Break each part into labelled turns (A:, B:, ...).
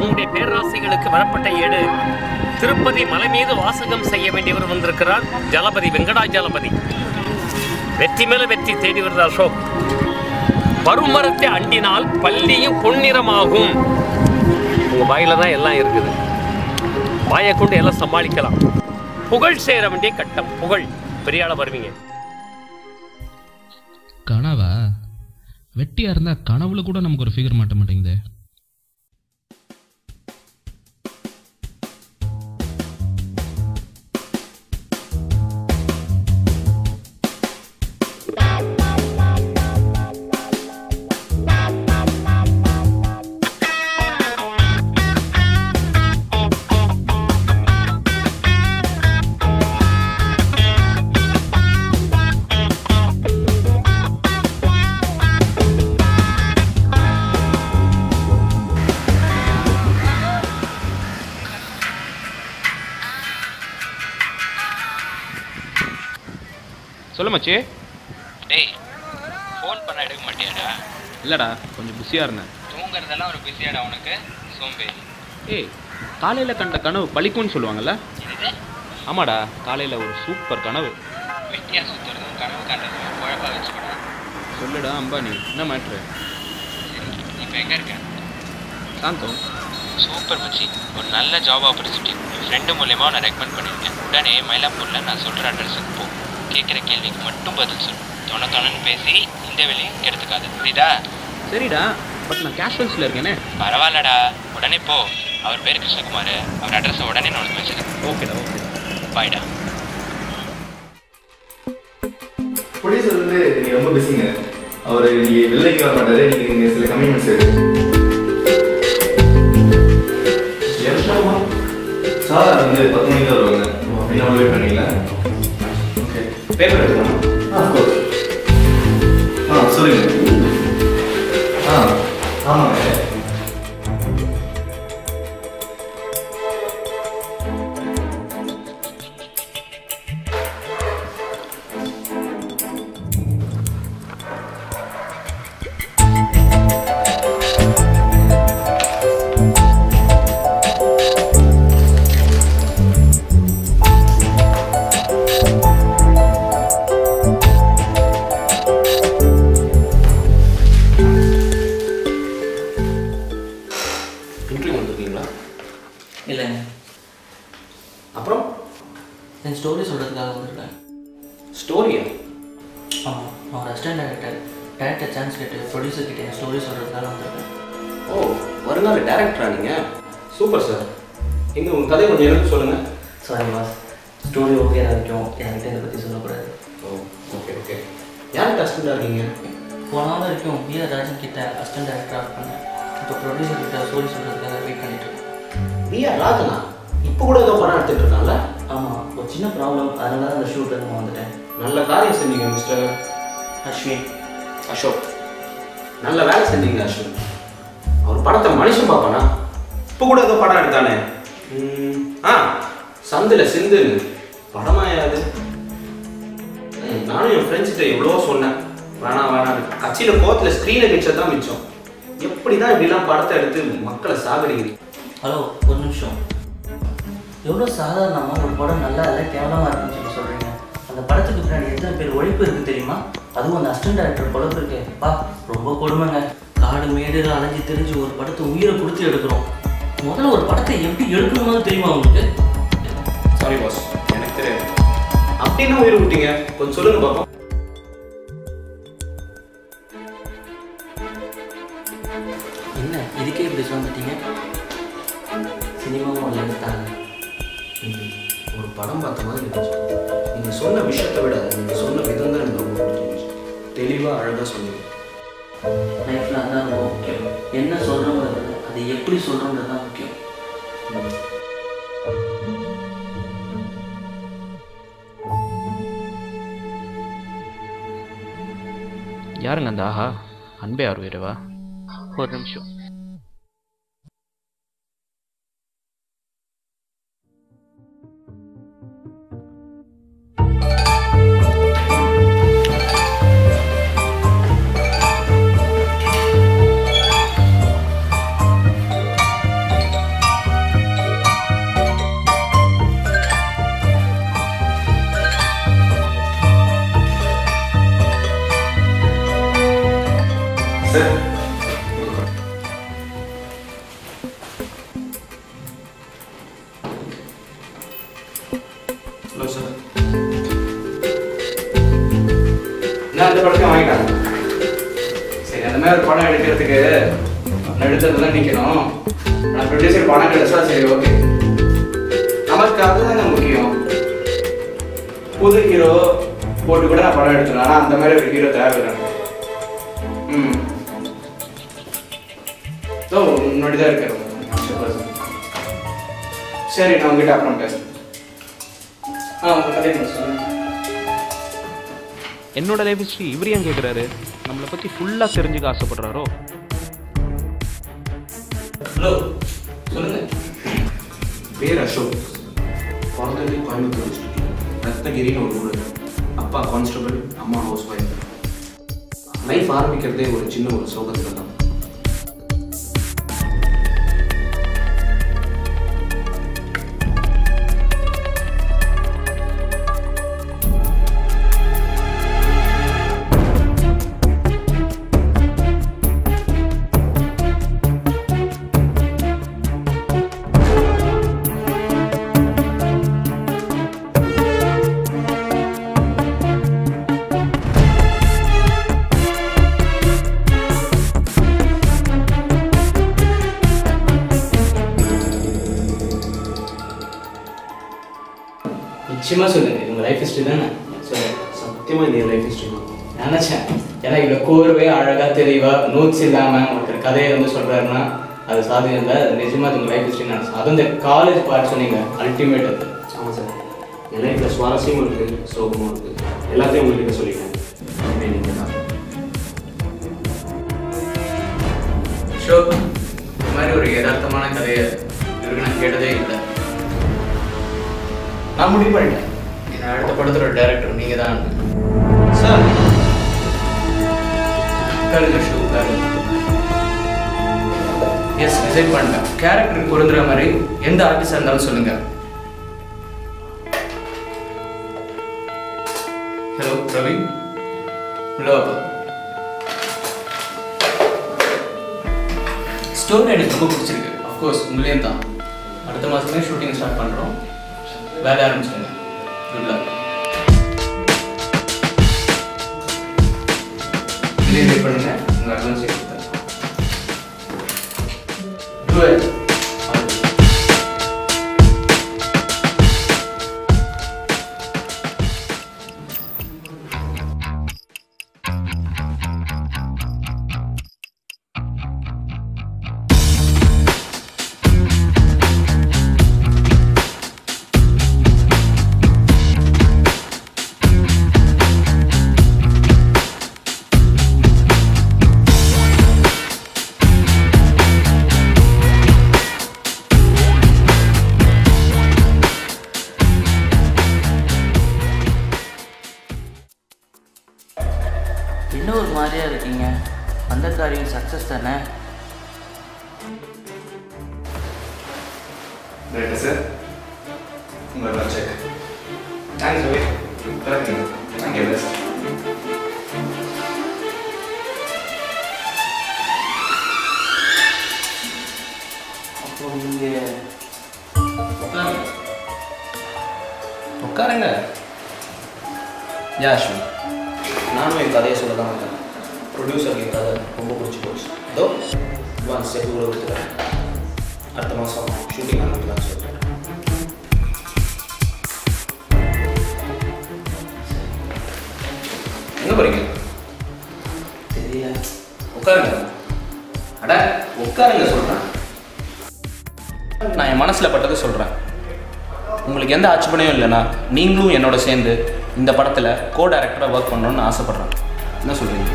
A: உங்களுடைய பேராசைகளுக்கு வரப்பட்ட ஏடு. திருப்பதி மலை மீது வாசகம் செய்ய வேண்டியவர் வந்திருக்கிறார். ஜலபதி, வெங்கடாஜலபதி. வெற்றி மேல வெற்றி தேடி வருது அசோக். பருமரத்தை அண்டினால் பள்ளியும் பொன்னிறமாகும். உங்க வாயில தான் எல்லாம் இருக்குது. வாயை கொண்டு எல்லாம் சமாளிக்கலாம். புகழ் சேர வேண்டிய கட்டம். புகழ் பெரியாள வருவீங்க.
B: கனவா? வெட்டியா இருந்தா கனவுல கூட நமக்கு ஒரு ஃபிகர் மாட்ட மாட்டேங்குது.
C: சொல்ல மச்சி.
D: டேய், ஃபோன் பண்ண எடுக்க மாட்டியாடா?
C: இல்லைடா, கொஞ்சம் பிஸியாக இருந்தேன்.
D: தூங்குறதெல்லாம் ஒரு பிஸியாடா உனக்கு? சோம்பேறி.
C: ஏய், காலையில் கண்ட கனவு பழிக்கும்னு சொல்லுவாங்கல்ல?
D: என்னது?
C: ஆமாடா, காலையில் ஒரு சூப்பர் கனவு.
D: வெட்டியாக சுற்றுறதும் கனவு காண்றதும் குழப்பாக வச்சுக்கடா.
C: சொல்லுடா அம்பானி, என்ன மேட்ரு?
D: சரி, இப்போ எங்கே இருக்க?
C: சாந்தம்.
D: சூப்பர் மச்சி, ஒரு நல்ல ஜாப் ஆப்பர்ச்சுனிட்டி என் ஃப்ரெண்டு மூலயமா நான் ரெக்கமெண்ட் பண்ணியிருக்கேன். உடனே மயிலாப்பூரில் நான் சொல்கிற அட்ரஸுக்கு போ. கேட்குற கேள்விக்கு மட்டும் பதில் சொல்லு. தொணன்னு பேசி இந்த வேலையும் கெடுத்துக்காது, புரியுதா?
C: சரிடா, பட் நான் கேஷுவல்ஸில் இருக்கேனே.
D: பரவாயில்லடா, உடனே போ. அவர் பேர் கிருஷ்ணகுமார். அவர் அட்ரஸை உடனே நோட் வச்சுருக்கேன்.
C: ஓகேடா, ஓகே,
D: பாய்டா.
E: ப்ரொடியூசர் வந்து நீங்கள் ரொம்ப பிஸிங்க. அவர் நீங்கள் வெள்ளைக்கு வர மாட்டாரு. நீங்கள் சில கமிட்மெண்ட்ஸ் இருக்கு. சார் வந்து 10 மணிக்கு வருவாங்க. என்ன வெயிட் பண்ணீங்களா? ஓகே, பேப்பர் எடுக்கலாமா? அஃப்கோர்ஸ். சொல்லுங்க. ஆமாங்க.
F: இல்லைங்க.
E: அப்புறம்
F: என் ஸ்டோரி சொல்கிறதுக்காக வந்திருக்கேன்.
E: ஸ்டோரியா?
F: ஆமாம், நான் ஒரு அசிஸ்டன்ட் டேரக்டர் சான்ஸ் கேட்டு ப்ரொடியூசர் கிட்டே என் ஸ்டோரி சொல்கிறதுக்காக வந்திருக்கேன்.
E: ஓ, வருங்கால டேரக்டரா நீங்கள்? Super sir. எங்கள் உங்கள் கதை கொஞ்சம் எனக்கு சொல்லுங்கள்.
F: சாரி பாஸ், ஸ்டோரி ஓகே வரைக்கும் என்கிட்ட இதை பற்றி சொல்லக்கூடாது.
E: ஓ, ஓகே ஓகே. யாருக்கு அசிஸ்டண்டாக இருக்கீங்க?
F: போன நாள் வரைக்கும் பிஆர் ராஜன் கிட்ட அசிஸ்டன்ட் டேரக்டராக ஒர்க் பண்ணேன். இப்போ ப்ரொடியூசர் கிட்ட ஸ்டோரி சொல்கிறதுக்காக வெயிட் பண்ணிட்டு இருக்கேன்.
E: பிஆர் ராஜனா? இப்போ கூட ஏதோ படம் எடுத்துகிட்டு இருக்காங்களா?
F: ஆமாம், ஒரு சின்ன ப்ராப்ளம், அதனால தான் அந்த ஷூட்டில் நான் வந்துட்டேன்.
E: நல்ல காரியம் செஞ்சீங்க மிஸ்டர்
F: அஸ்வின்.
E: அசோக், நல்ல வேலை செஞ்சீங்க அஸ்வின். அவர் படத்தை மனுஷன் பார்ப்பானா? இப்போ கூட ஏதோ படம் எடுத்தானே. சந்தில சிந்துன்னு படமாயாது. நானும் என் ஃப்ரெண்ட்ஸ்கிட்ட எவ்வளோ சொன்னேன், வேணாம் வேணாம். கட்சியில் கோத்தில் ஸ்க்ரீனை மிச்சம் மிச்சம். எப்படி தான் இப்படிலாம் படத்தை எடுத்து மக்களை சாகடிக்கிறீங்க?
F: ஹலோ, ஒரு நிமிஷம். எவ்வளோ சாதாரணமாக ஒரு படம் நல்லா இல்லை கேவலமாக இருக்குன்னு சொல்லி சொல்கிறீங்க. அந்த படத்துக்கு பின்னாடி எத்தனை பேர் உழைப்பு இருக்குது தெரியுமா? அதுவும் அந்த அசிஸ்டன்ட் டைரக்டர் பொழப்பு இருக்கு பா, ரொம்ப கொடுமைங்க. காடு மேடுகள் அலைஞ்சி தெரிஞ்சு ஒரு படத்தை உயிரை கொடுத்து எடுக்கிறோம். முதல்ல ஒரு படத்தை எப்படி எடுக்கணும்னு தெரியுமா உங்களுக்கு?
E: சாரி பாஸ், எனக்கு தெரியாது. அப்படின்னா உயிரை விட்டீங்க, கொஞ்சம் சொல்லுங்க பாப்போம்.
F: என்ன இதுக்கே இப்படி சொல்லிட்டீங்க? சினிமாவும் இல்லை தாங்க.
E: ஒரு படம் பார்த்த மாதிரி இருந்துச்சு. நீங்கள் சொன்ன விஷயத்தை விட நீங்கள் சொன்ன விதம் தான் எனக்கு ரொம்ப பிடிச்சிருந்துச்சு. தெளிவாக அழகாக சொன்னீங்க.
F: லைஃப்பில் அதான் ரொம்ப முக்கியம். என்ன சொல்கிறோங்கிறது, அது எப்படி சொல்கிறோங்கிறது தான் முக்கியம்.
C: யாருங்க அந்த ஆஹா? அன்பே ஆர்வீரவா? ஒரு நிமிஷம்.
E: Hello sir. நான் அந்த படத்தையும் வாங்கிட்டாங்க. சரி, அந்த மாதிரி ஒரு படம் எடுக்கிறதுக்கு எடுத்ததுதான் நிற்கணும். நான் ப்ரொடியூசர் பணம் கிடைச்சா சரி, ஓகே. நமக்கு அதுதாங்க முக்கியம். புது ஹீரோ போட்டு கூட நான் படம் எடுத்துனேன். ஆனால் அந்த மாதிரி ஒரு ஹீரோ தேவையில்லை. முன்னாடி தான் இருக்காரு. சரி, நான் உங்ககிட்ட அப்புறம் பேசுறேன். உங்க கதை சொல்லுங்க.
C: என்னோட லைஃப் ஹிஸ்ட்ரி இவர் ஏன் கேட்குறாரு? நம்மளை பற்றி ஃபுல்லாக தெரிஞ்சுக்க ஆசைப்படுறாரோ?
E: ஹலோ, சொல்லுங்க. பேர் அசோக். பிறந்தது கோயம்புத்தூர் டிஸ்ட்ரிக்ட், ரத்னகிரின்னு ஒரு ஊர். அப்பா கான்ஸ்டபிள், அம்மா ஹவுஸ் ஒய்ஃப். லைஃப் ஆரம்பிக்கிறதே ஒரு சின்ன ஒரு சோகத்தில் தான். நிச்சயமாக சொல்லுங்கள், உங்கள் லைஃப் ஹிஸ்ட்ரி தானே? சார், சத்தியமாக இது லைஃப் ஹிஸ்ட்ரி தான் நினச்சேன். ஏன்னா இவ்வளோ கோர்வே அழகாக தெளிவாக நோட்ஸ் இல்லாமல் ஒருத்தர் கதையை வந்து சொல்கிறாருன்னா அது சாத்தியம் இல்லை. அது நிஜமாக உங்கள் லைஃப் ஹிஸ்ட்ரி நினச்சேன். அதுவும் இந்த காலேஜ் பார்ட் சொன்னீங்க, அல்டிமேட் அது. ஆமாம் சார், என் லைஃப்பில் சுவாரஸ்யமும் இருக்குது, சோகமும் இருக்குது. எல்லாத்தையும் உங்கள்கிட்ட சொல்லிட்டேன். நீங்கள் தான் ஷோ. இந்த மாதிரி ஒரு யதார்த்தமான கதையை இவருக்கு நான் கேட்டதே இல்லை. நான் முடிவு பண்ணிட்டேன், என் அடுத்த படத்தோட டைரக்டர் நீங்க தான் சார். எஸ், டிசைட் பண்ணிட்டேன். கேரக்டருக்கு பொருந்துற மாதிரி எந்த ஆர்டிஸ்டாக இருந்தாலும் சொல்லுங்க. ஹலோ ரவி. ஹலோ அப்பா. ஸ்டோரி எனக்கு ரொம்ப பிடிச்சிருக்கு. அஃப்கோர்ஸ் உங்களையும் தான். அடுத்த மாதமே ஷூட்டிங் ஸ்டார்ட் பண்ணுறோம். வேலை ஆரம்பிச்சுங்க. Good luck. இதே வெயிட் பண்ணுங்க, உங்கள் அட்வான்ஸ் கொடுத்தேன்.
F: இன்னும் ஒரு மாதிரியா இருக்கீங்க. அந்த காரியம் சக்ஸஸ் தானே?
E: சார், உங்களோட check. Thanks Ravi. Thank you sir.
F: அப்போ நீங்கள்
E: உட்காருங்க. யா அஸ்வின், நானும் என் கதையை சொல்ல தான் வந்தேன். ப்ரொடியூசருக்கு என் கதை ரொம்ப பிடிச்சி போச்சு. இதோ அட்வான்ஸ் செக் கூட கொடுத்துருவேன். அடுத்த மாதம் ஷூட்டிங் ஆரம்பிக்கலாம்னு சொல்லிட்டேன். எங்கே போகிறீங்க?
F: தெரியல.
E: உட்காருங்க. அட உட்காருங்க சொல்கிறேன். நான் என் மனசில் பட்டதை சொல்கிறேன். உங்களுக்கு எந்த ஆட்சேபனையும் இல்லைன்னா நீங்களும் என்னோட சேர்ந்து இந்த படத்தில் கோ டைரக்டராக ஒர்க் பண்ணணும்னு ஆசைப்பட்றேன். என்ன சொல்கிறீங்க?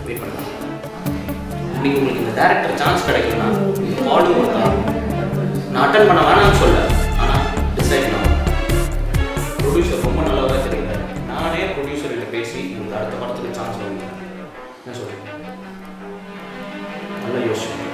E: வெயிட் பண்ணுங்க. நீங்கள் உங்களுக்கு இந்த டேரக்டர் சான்ஸ் கிடைக்குன்னா ஆர்டர் கொடுக்கலாம். நான் அட்டன் பண்ண வேணாம்னு சொல்ல, ஆனால் டிசைட் பண்ண ப்ரொடியூசர் ரொம்ப நல்லதாக தெரியுறாரு. நானே ப்ரொடியூசர்கிட்ட பேசி உங்களுக்கு அடுத்த படத்துக்கு சான்ஸ் வாங்கிக்கிறேன். என்ன சொல்கிறீங்க? நல்ல யோசிச்சு